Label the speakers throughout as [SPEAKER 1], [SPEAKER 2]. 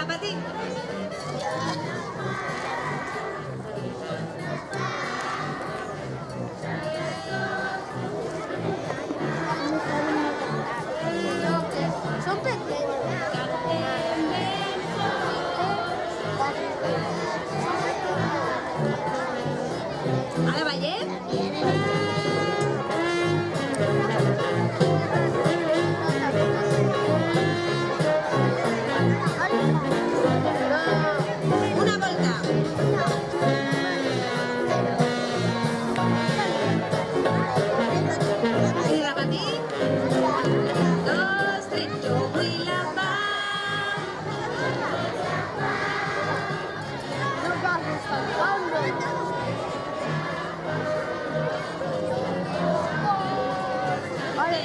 [SPEAKER 1] repetir.
[SPEAKER 2] Son pequeños.
[SPEAKER 1] Ara veiem? Una volta. I repetir. 2, 3, jo vull la pau.
[SPEAKER 2] No vas saltando. Vale,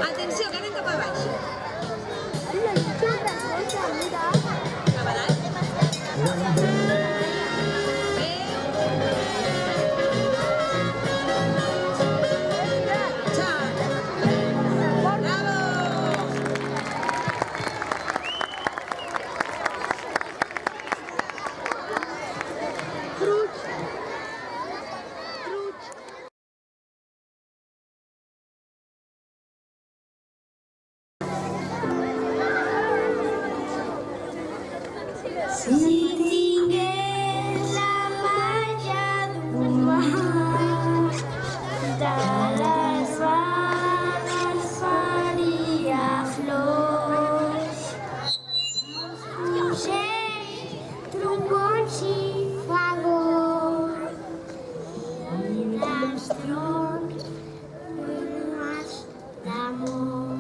[SPEAKER 1] Atenció, que anem cap a baix.
[SPEAKER 2] mira.
[SPEAKER 1] Cap a dalt.
[SPEAKER 3] Si tingués la malla d'un mar, de les bales faria flors, ocells, trombons i fagots, i dels troncs formats d'amor.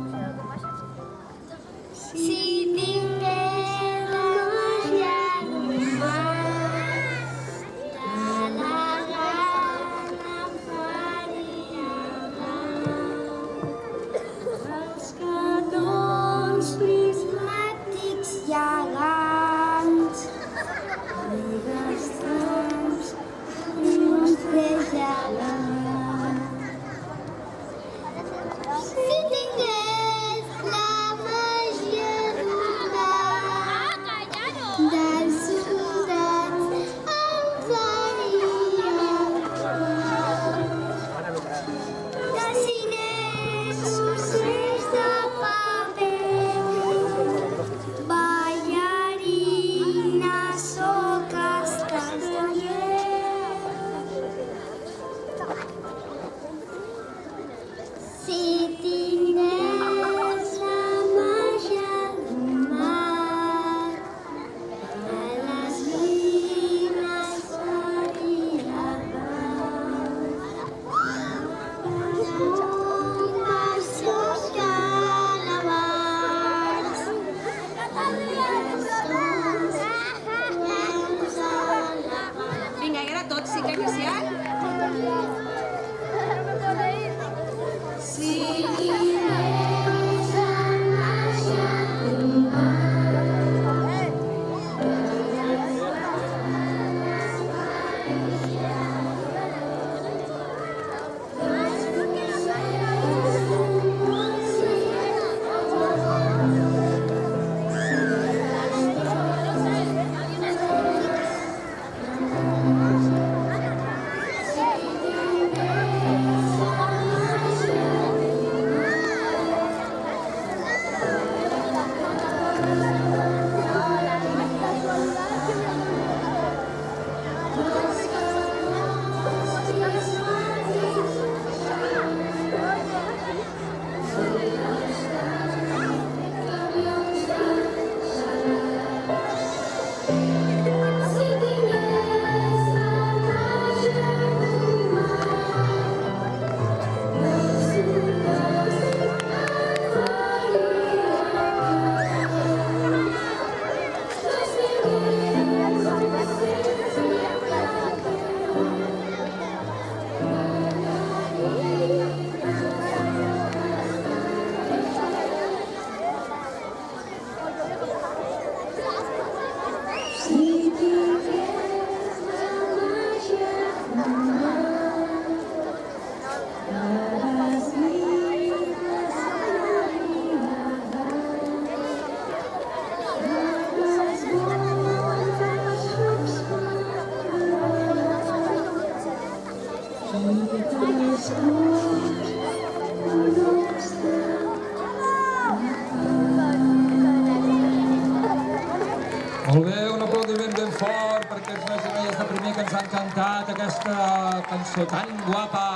[SPEAKER 3] Si tingués la malla d'un mar, de la gana em faria blau. Els canons prismàtics i gegants, i dels troncs llums de gelat. Si tingués la màgia d'un mar, dels soldats em faria Casiners, ocells de paper, ballarina sóc estaller. Si tingués la màgia d'un mar, de les mines faria pomes sóc calabars,
[SPEAKER 1] Vinga, i ara tot, sí que inicial. Sí.
[SPEAKER 3] tingués la màgia d'un mar, si
[SPEAKER 4] cantat aquesta cançó tan guapa.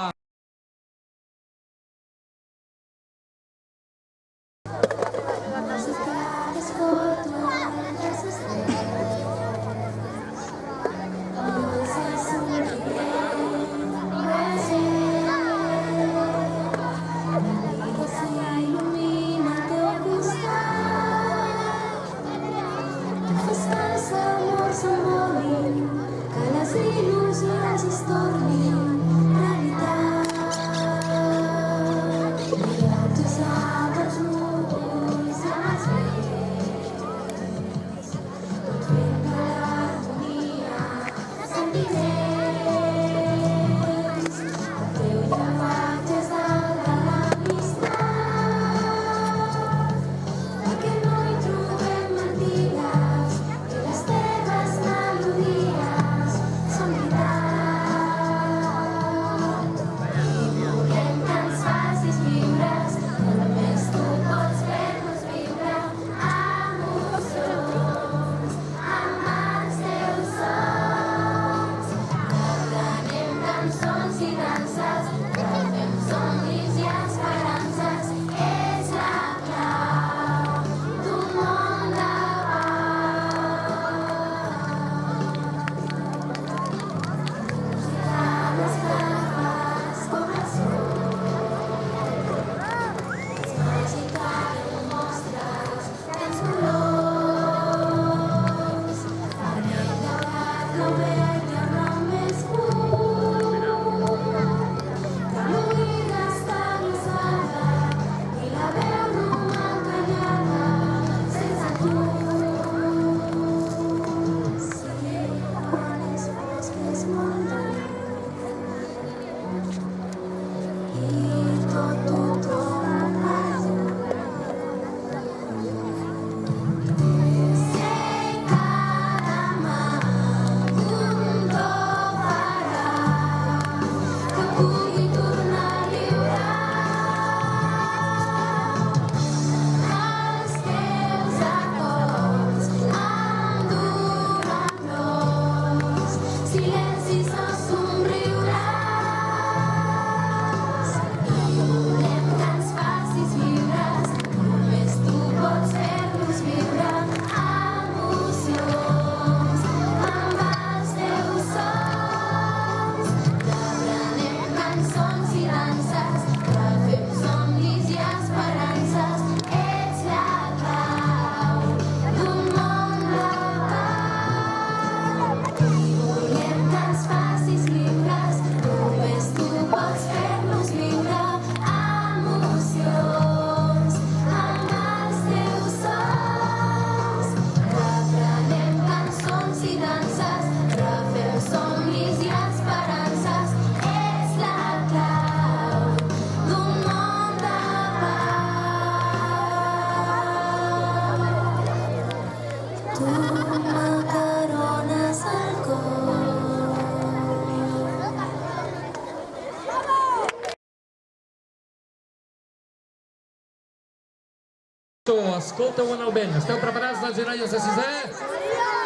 [SPEAKER 4] Escolteu en el vent. Esteu preparats, les noies de sisè?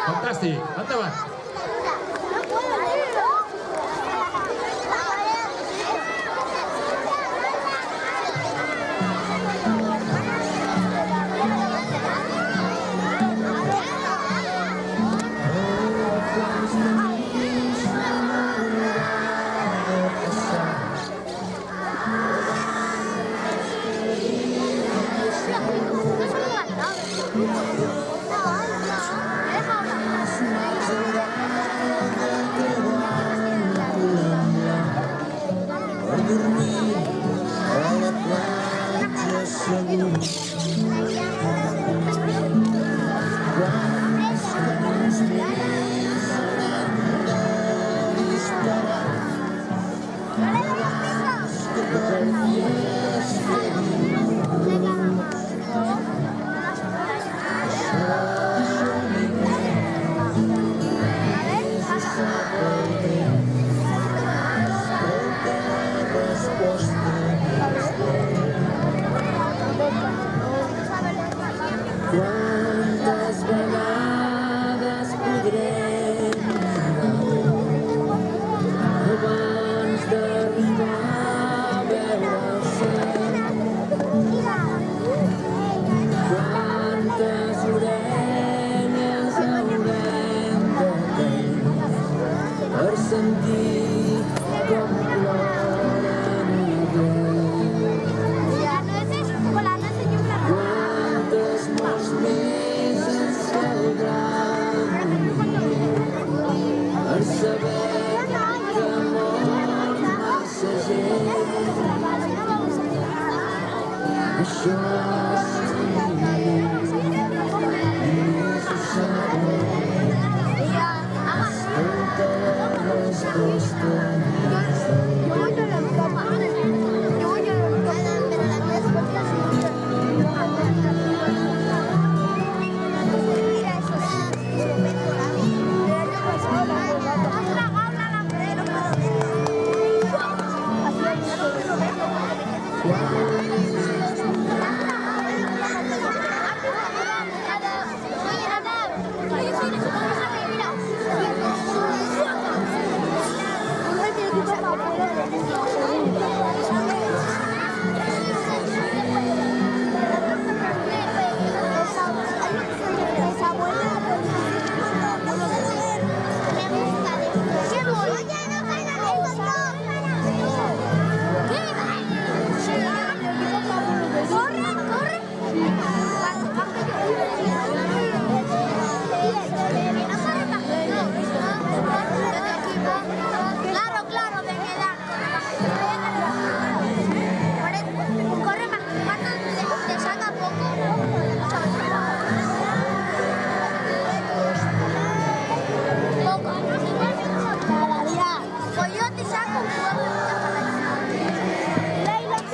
[SPEAKER 4] Fantàstic. Endavant.
[SPEAKER 2] No,
[SPEAKER 5] per sentir com ploren quantes morts més ens caldran per saber que mor massa gent. Això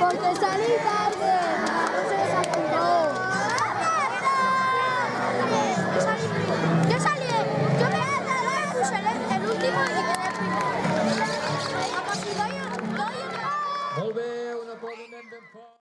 [SPEAKER 2] Porque salí tarde.
[SPEAKER 3] Yo me puse el último y quedé primero.
[SPEAKER 4] Molt bé, un aplaudiment ben fort.